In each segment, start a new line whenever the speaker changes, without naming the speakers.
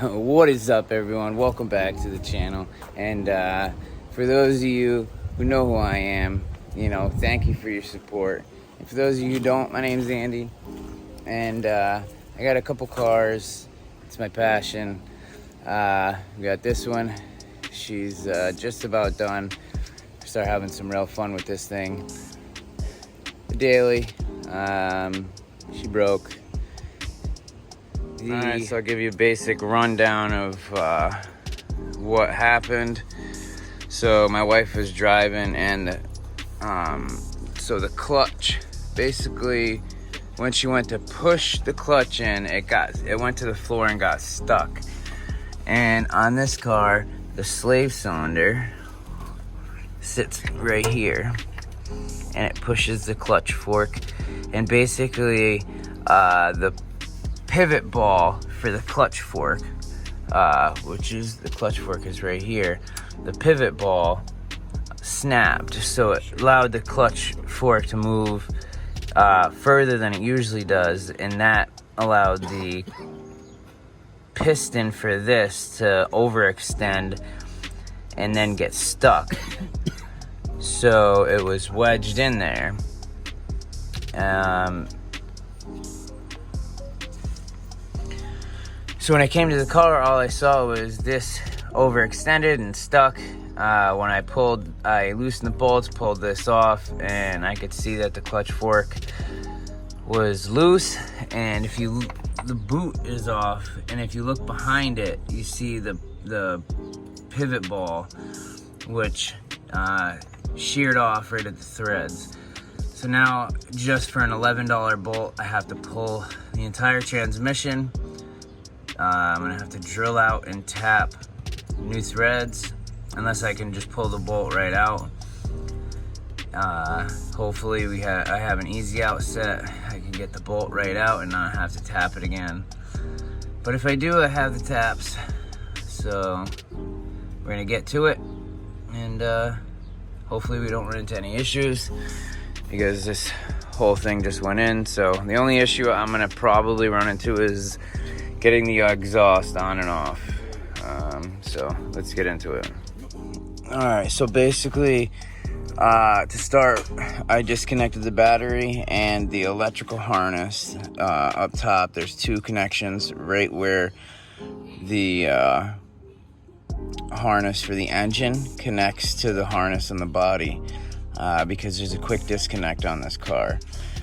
What is up, everyone? Welcome back to the channel. And for those of you who know who I am, thank you for your support. And for those of you who don't, my name's Andy, and I got a couple cars. It's my passion. We got this one. She's just about done. Start having some real fun with this thing. The daily, she broke. Alright, so I'll give you a basic rundown of what happened. So my wife was driving, and so the clutch, basically, when she went to push the clutch in, it went to the floor and got stuck. And on this car, the slave cylinder sits right here, and it pushes the clutch fork, and basically the pivot ball for the clutch fork, which is the clutch fork is right here, the pivot ball snapped, so it allowed the clutch fork to move further than it usually does, and that allowed the piston for this to overextend and then get stuck. So it was wedged in there. So when I came to the car, all I saw was this overextended and stuck. When I loosened the bolts, pulled this off, and I could see that the clutch fork was loose. And the boot is off, and if you look behind it, you see the pivot ball, which sheared off right at the threads. So now, just for an $11 bolt, I have to pull the entire transmission. I'm gonna have to drill out and tap new threads, unless I can just pull the bolt right out. Hopefully I have an easy out set. I can get the bolt right out and not have to tap it again. But if I do, I have the taps. So we're gonna get to it, and hopefully we don't run into any issues, because this whole thing just went in. So the only issue I'm gonna probably run into is getting the exhaust on and off. So let's get into it. Alright, so basically, to start, I disconnected the battery and the electrical harness. Up top, there's two connections right where the harness for the engine connects to the harness on the body, because there's a quick disconnect on this car.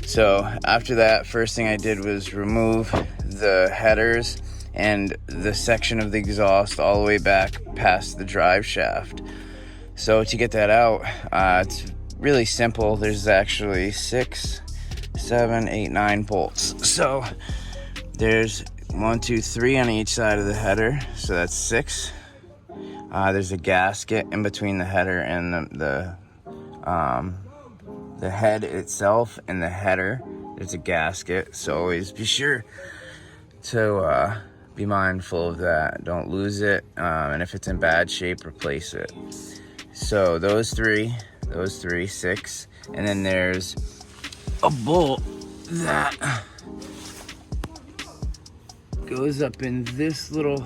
So after that, first thing I did was remove the headers and the section of the exhaust all the way back past the drive shaft. So to get that out, it's really simple. There's actually 6, 7, 8, 9 bolts. So there's 1, 2, 3 on each side of the header, so that's 6. There's a gasket in between the header and the head itself and the header. There's a gasket, so always be sure to be mindful of that. Don't lose it, and if it's in bad shape, replace it. So those three, 6, and then there's a bolt that goes up in this little,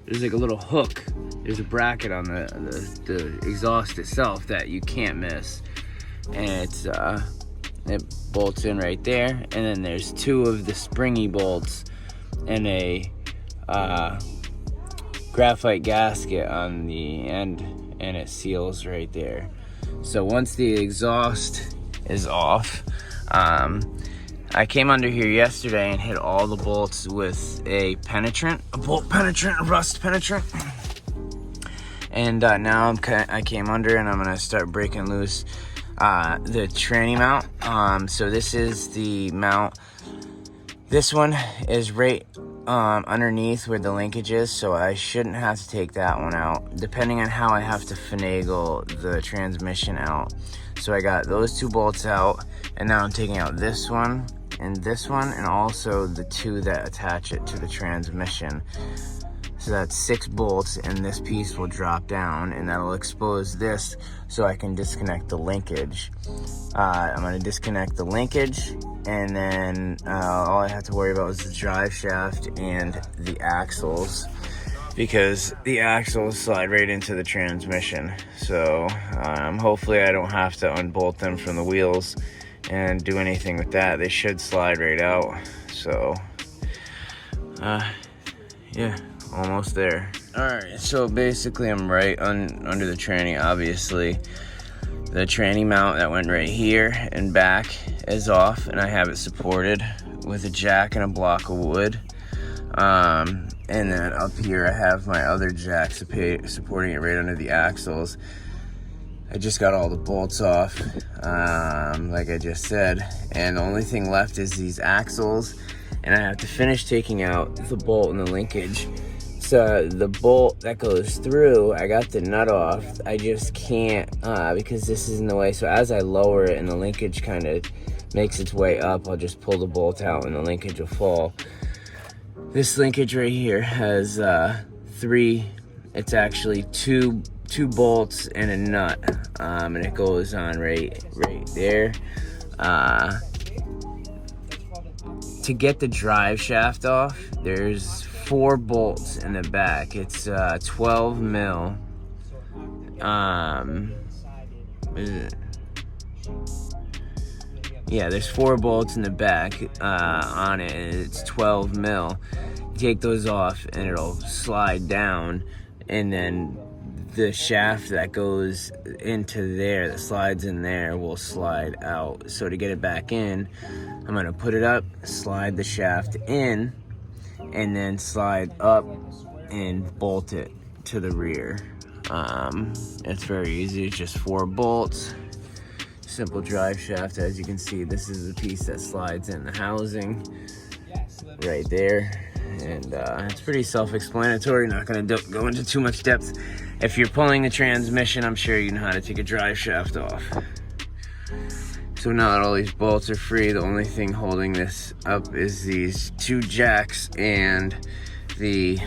there's like a little hook. There's a bracket on the exhaust itself that you can't miss. And it bolts in right there. And then there's 2 of the springy bolts and a graphite gasket on the end, and it seals right there. So once the exhaust is off, I came under here yesterday and hit all the bolts with a bolt penetrant, a rust penetrant. And now I came under, and I'm gonna start breaking loose the tranny mount. So this is the mount This one is right underneath where the linkage is, so I shouldn't have to take that one out, depending on how I have to finagle the transmission out. So I got those 2 bolts out, and now I'm taking out this one, and also the 2 that attach it to the transmission. So that's 6 bolts, and this piece will drop down, and that'll expose this so I can disconnect the linkage. I'm gonna disconnect the linkage, and then all I have to worry about is the drive shaft and the axles, because the axles slide right into the transmission. So hopefully I don't have to unbolt them from the wheels and do anything with that. They should slide right out. So yeah, almost there. All right, so basically I'm right under the tranny. Obviously the tranny mount that went right here and back is off, and I have it supported with a jack and a block of wood. And then up here I have my other jack supporting it right under the axles. I just got all the bolts off, like I just said, and the only thing left is these axles, and I have to finish taking out the bolt and the linkage. So the bolt that goes through, I got the nut off. I just can't because this is in the way. So as I lower it and the linkage kind of makes its way up, I'll just pull the bolt out and the linkage will fall. This linkage right here has 3, it's actually two bolts and a nut, and it goes on right there. To get the drive shaft off, there's 4 bolts in the back. It's 12 mil. Yeah, there's 4 bolts in the back on it, and it's 12 mil. You take those off and it'll slide down, and then the shaft that goes into there, that slides in there, will slide out. So to get it back in, I'm gonna put it up, slide the shaft in, and then slide up and bolt it to the rear. It's very easy. It's just 4 bolts, simple drive shaft. As you can see, this is the piece that slides in the housing right there, and it's pretty self-explanatory. Not gonna go into too much depth. If you're pulling the transmission, I'm sure you know how to take a drive shaft off. So now that all these bolts are free, the only thing holding this up is these 2 jacks and the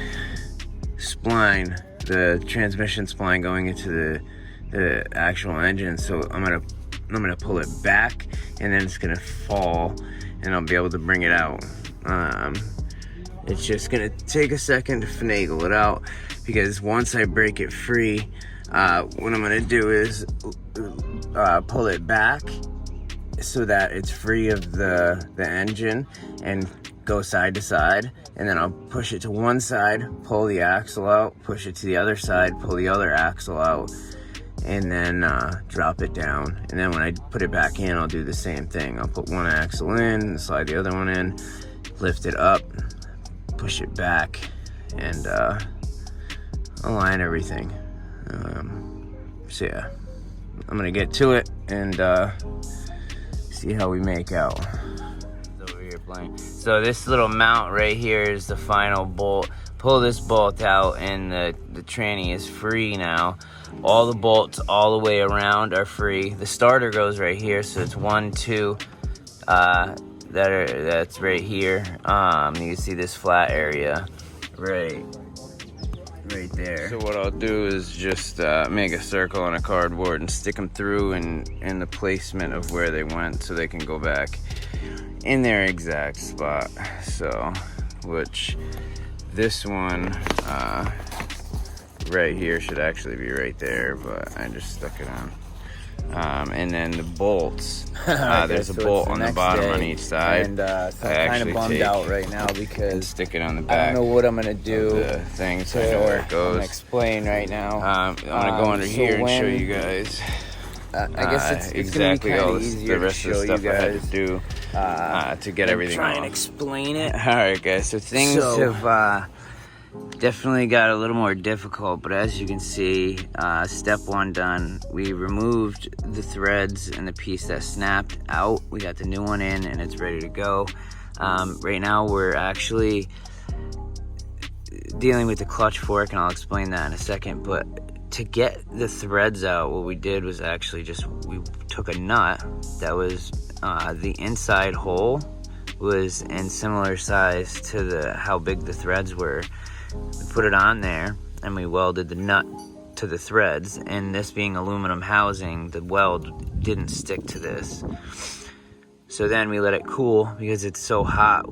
spline, the transmission spline going into the actual engine. So I'm gonna pull it back, and then it's gonna fall, and I'll be able to bring it out. It's just gonna take a second to finagle it out, because once I break it free, what I'm gonna do is pull it back so that it's free of the engine and go side to side, and then I'll push it to one side, pull the axle out, push it to the other side, pull the other axle out, and then drop it down. And then when I put it back in, I'll do the same thing. I'll put one axle in, slide the other one in, lift it up, push it back, and align everything. So yeah, I'm gonna get to it and see how we make out. Over here playing. So this little mount right here is the final bolt. Pull this bolt out, and the tranny is free now. All the bolts all the way around are free. The starter goes right here, so it's 1, 2 that's right here. You can see this flat area right there. So what I'll do is just make a circle on a cardboard and stick them through in the placement of where they went, so they can go back in their exact spot. So, which this one right here should actually be right there, but I just stuck it on. And then the bolts, there's a bolt on the bottom on each side. And so I'm kind of bummed out right now because stick it on the back. I don't know what I'm gonna do. The thing, so I know where it goes. I'm gonna explain right now. I'm gonna go under here and show you guys. I guess it's exactly all the rest of the stuff I had to do to get everything off. Try and explain it. All right, guys. So things have definitely got a little more difficult, but as you can see, step 1 done. We removed the threads and the piece that snapped out. We got the new one in, and it's ready to go. Right now we're actually dealing with the clutch fork, and I'll explain that in a second. But to get the threads out, what we did was actually we took a nut that was the inside hole was in similar size to how big the threads were. We put it on there and we welded the nut to the threads, and this being aluminum housing, the weld didn't stick to this. So then we let it cool because it's so hot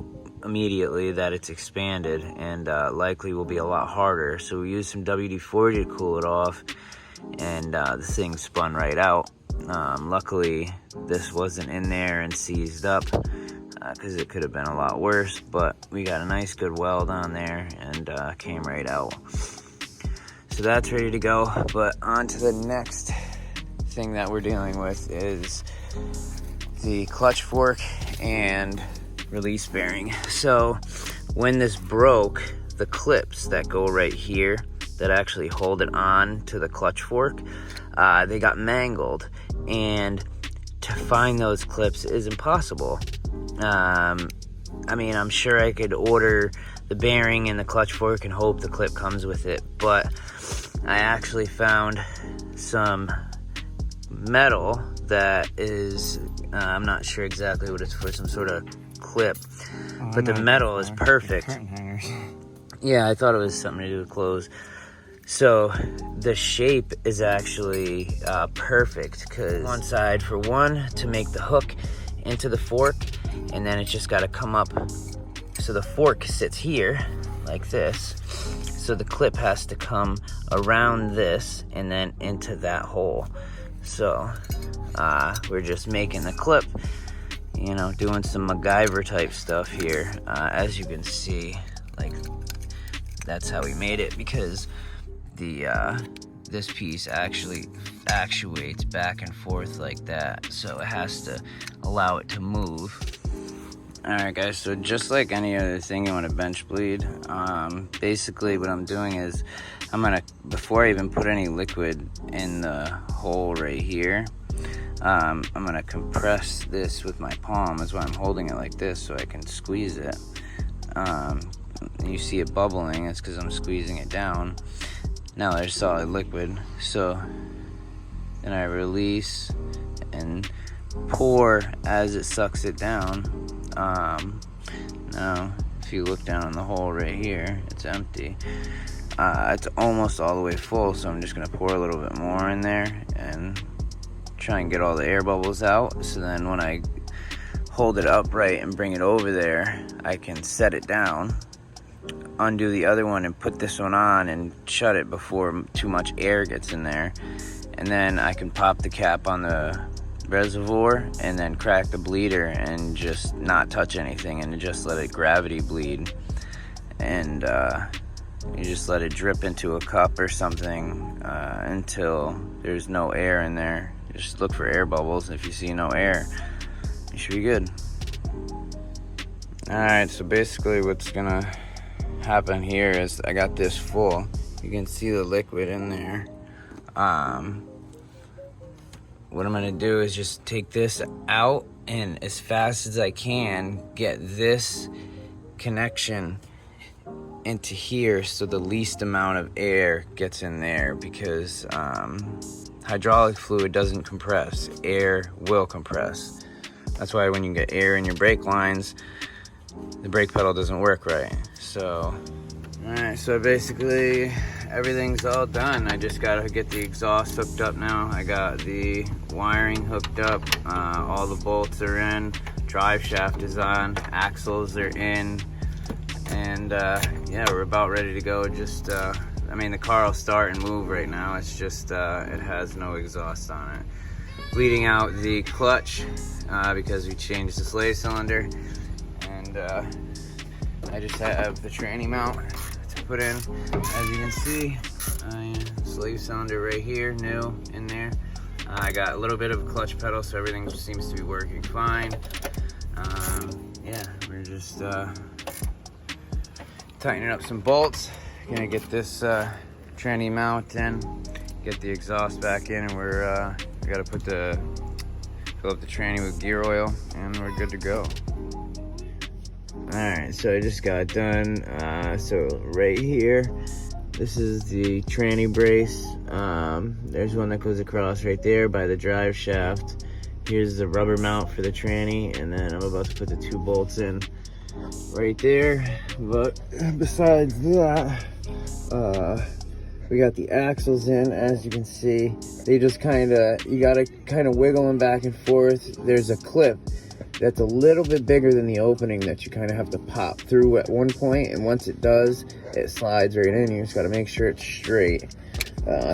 immediately that it's expanded and likely will be a lot harder. So we used some WD-40 to cool it off, and the thing spun right out. Luckily this wasn't in there and seized up, because it could have been a lot worse, but we got a nice good weld on there and came right out. So that's ready to go. But on to the next thing that we're dealing with is the clutch fork and release bearing. So when this broke, the clips that go right here that actually hold it on to the clutch fork, they got mangled, and to find those clips is impossible. I mean, I'm sure I could order the bearing and the clutch fork and hope the clip comes with it, but I actually found some metal that is, I'm not sure exactly what it's for, some sort of clip, but the metal is perfect. Curtain hangers. Yeah, I thought it was something to do with clothes. So the shape is actually perfect, because one side for one to make the hook into the fork, and then it's just got to come up. So the fork sits here like this, so the clip has to come around this and then into that hole. So we're just making the clip, you know, doing some MacGyver type stuff here. As you can see, like, that's how we made it, because the this piece actually actuates back and forth like that, so it has to allow it to move. Alright guys, so just like any other thing you want to bench bleed, basically what I'm doing is before I even put any liquid in the hole right here, I'm gonna compress this with my palm. That's why I'm holding it like this, so I can squeeze it. You see it bubbling, it's because I'm squeezing it down. Now there's solid liquid, so then I release and pour as it sucks it down. Now if you look down in the hole right here, it's empty. It's almost all the way full, so I'm just gonna pour a little bit more in there and try and get all the air bubbles out, so then when I hold it upright and bring it over there, I can set it down, undo the other one and put this one on and shut it before too much air gets in there, and then I can pop the cap on the reservoir and then crack the bleeder and just not touch anything and just let it gravity bleed, and you just let it drip into a cup or something until there's no air in there. Just look for air bubbles. If you see no air, you should be good. Alright, so basically what's gonna happen here is I got this full. You can see the liquid in there. What I'm gonna do is just take this out and as fast as I can get this connection into here so the least amount of air gets in there, because hydraulic fluid doesn't compress, air will compress. That's why when you get air in your brake lines, the brake pedal doesn't work right. So, alright, so basically everything's all done. I just gotta get the exhaust hooked up now. I got the wiring hooked up, all the bolts are in, drive shaft is on, axles are in, and yeah, we're about ready to go. Just I mean, the car will start and move right now. It's just it has no exhaust on it. Bleeding out the clutch because we changed the slave cylinder, and I just have the tranny mount to put in. As you can see, slave cylinder right here, new in there. I got a little bit of a clutch pedal, so everything seems to be working fine. Yeah, we're just tightening up some bolts. Gonna get this tranny mount in, get the exhaust back in, and we gotta fill up the tranny with gear oil, and we're good to go. Alright, so I just got done. So right here, this is the tranny brace. There's one that goes across right there by the drive shaft. Here's the rubber mount for the tranny, and then I'm about to put the 2 bolts in right there. But besides that, we got the axles in. As you can see, they just you gotta kind of wiggle them back and forth. There's a clip that's a little bit bigger than the opening that you kind of have to pop through at one point, and once it does, it slides right in. You just got to make sure it's straight.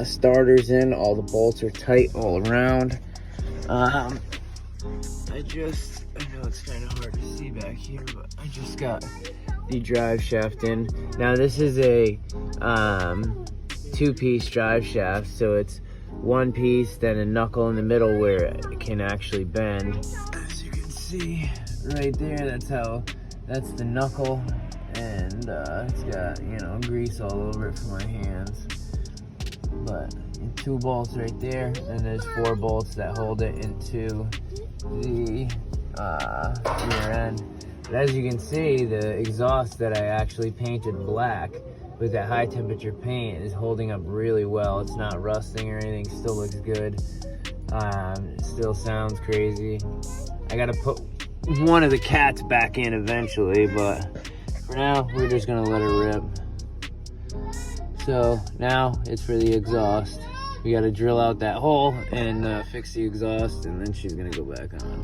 Starter's in, all the bolts are tight all around. I know it's kind of hard to see back here, but I just got the drive shaft in. Now this is a 2-piece drive shaft, so it's 1 piece, then a knuckle in the middle where it can actually bend. See right there, that's the knuckle, and it's got, you know, grease all over it from my hands. But 2 bolts right there, and there's 4 bolts that hold it into the rear end. But as you can see, the exhaust that I actually painted black with that high temperature paint is holding up really well. It's not rusting or anything, still looks good. It still sounds crazy. I gotta put one of the cats back in eventually, but for now, we're just gonna let her rip. So now it's for the exhaust. We gotta drill out that hole and fix the exhaust, and then she's gonna go back on.